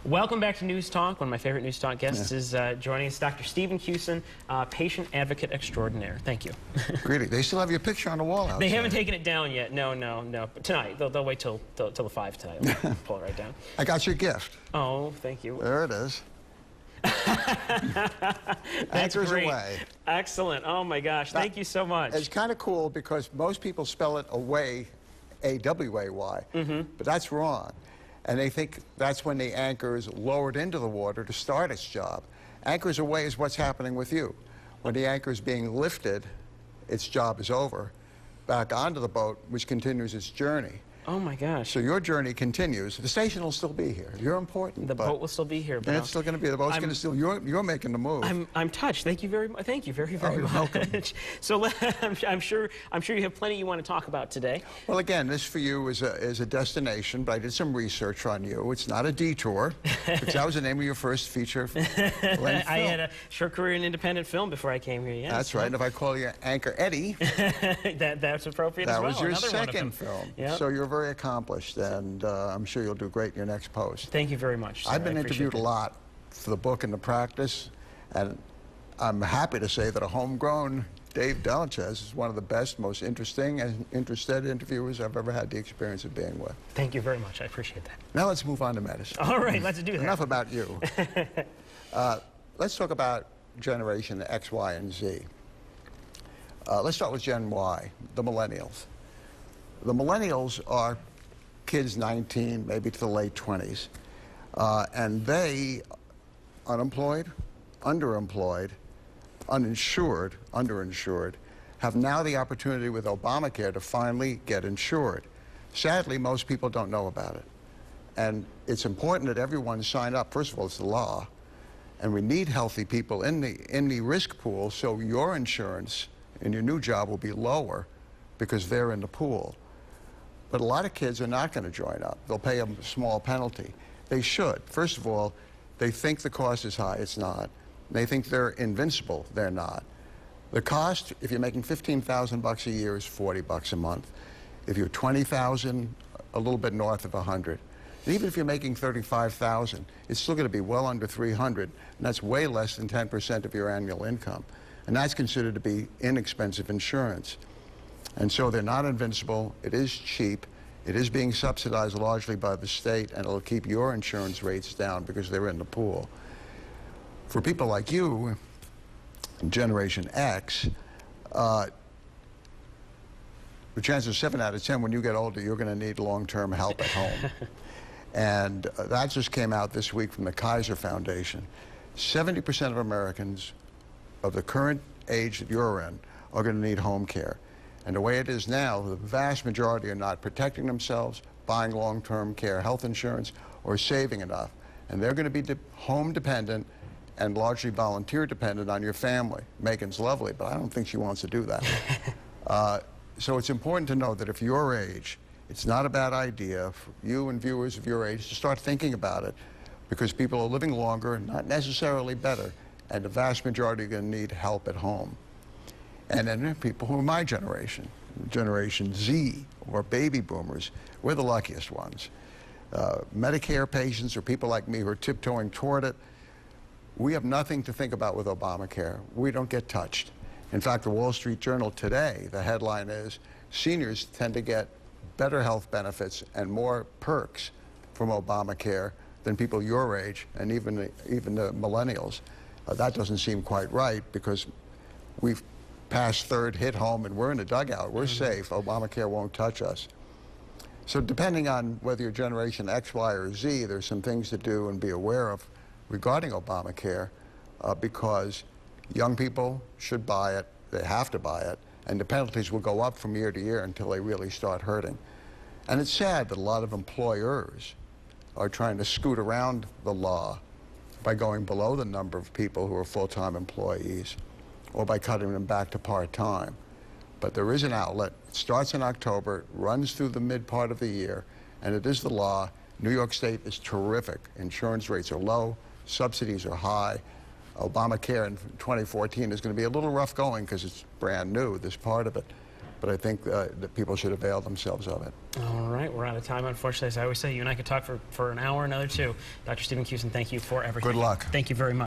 Welcome back to News Talk. One of my favorite News Talk guests is joining us, Dr. Stephen Hewson, patient advocate extraordinaire. Thank you. Really? They still have your picture on the wall outside. They haven't taken it down yet. No. But tonight. They'll wait till the 5 tonight. I'll pull it right down. I got your gift. Oh, thank you. There it is. That's Anchors great. Away. Excellent. Oh my gosh. Thank you so much. It's kind of cool because most people spell it away, A-W-A-Y, but that's wrong. And they think that's when the anchor is lowered into the water to start its job. Anchors away is what's happening with you. When the anchor is being lifted, its job is over, back onto the boat, which continues its journey. Oh my gosh. So your journey continues. The station will still be here. You're important. The boat will still be here. And it's still going to be. The boat's going to still. You're making the move. I'm touched. Thank you very much. Thank you very you're much. welcome. So I'm sure you have plenty you want to talk about today. Well, again, this for you is a destination, but I did some research on you. It's not a detour, because that was the name of your first feature length film. I had a short career in independent film before I came here. Yes. That's right. And if I call you Anchor Eddie, that's appropriate as well. That was your Another second film. Yep. So you're very accomplished. And I'm sure you'll do great in your next post. Thank you very much, sir. I've been interviewed a lot for the book and the practice, and I'm happy to say that a homegrown Dave Delichez is one of the best, most interesting and interested interviewers I've ever had the experience of being with. Thank you very much. I appreciate that. Now let's move on to medicine. All right, let's do that. Enough about you. Let's talk about Generation X, Y, and Z. Let's start with Gen Y, the millennials. The millennials are kids 19, maybe to the late 20s, and they, unemployed, underemployed, uninsured, underinsured, have now the opportunity with Obamacare to finally get insured. Sadly, most people don't know about it. And it's important that everyone sign up. First of all, it's the law, and we need healthy people in the risk pool, so your insurance in your new job will be lower because they're in the pool. But a lot of kids are not going to join up. They'll pay a small penalty. They should. First of all, they think the cost is high. It's not. They think they're invincible. They're not. The cost, if you're making $15,000 a year, is $40 a month. If you're 20,000, a little bit north of 100. And even if you're making 35,000, it's still going to be well under 300, and that's way less than 10% of your annual income. And that's considered to be inexpensive insurance. And so they're not invincible. It is cheap. It is being subsidized largely by the state, and it'll keep your insurance rates down because they're in the pool. For people like you, Generation X, the chances are 7 out of 10 when you get older, you're going to need long-term help at home. And that just came out this week from the Kaiser Foundation. 70% of Americans of the current age that you're in are going to need home care. And the way it is now, the vast majority are not protecting themselves, buying long-term care health insurance, or saving enough. And they're going to be home dependent and largely volunteer dependent on your family. Megan's lovely, but I don't think she wants to do that. So it's important to know that if your age, it's not a bad idea for you and viewers of your age to start thinking about it, because people are living longer, not necessarily better, and the vast majority are going to need help at home. And then there are people who are my generation, Generation Z, or baby boomers. We're the luckiest ones. Medicare patients or people like me who are tiptoeing toward it, we have nothing to think about with Obamacare. We don't get touched. In fact, the Wall Street Journal today, the headline is, seniors tend to get better health benefits and more perks from Obamacare than people your age, and even the millennials. That doesn't seem quite right, because we've past third, hit home, and we're in a dugout. We're safe. Obamacare won't touch us. So depending on whether you're Generation X, Y, or Z, there's some things to do and be aware of regarding Obamacare, because young people should buy it, they have to buy it, and the penalties will go up from year to year until they really start hurting. And it's sad that a lot of employers are trying to scoot around the law by going below the number of people who are full-time employees, or by cutting them back to part-time. But there is an outlet. It starts in October, runs through the mid part of the year, and it is the law. New York State is terrific. Insurance rates are low, subsidies are high. Obamacare in 2014 is going to be a little rough going because it's brand new, this part of it. but I think that people should avail themselves of it. All right, we're out of time, unfortunately. As I always say, you and I could talk for an hour, another two. Dr. Stephen Cusin, thank you for everything. Good luck. Thank you very much.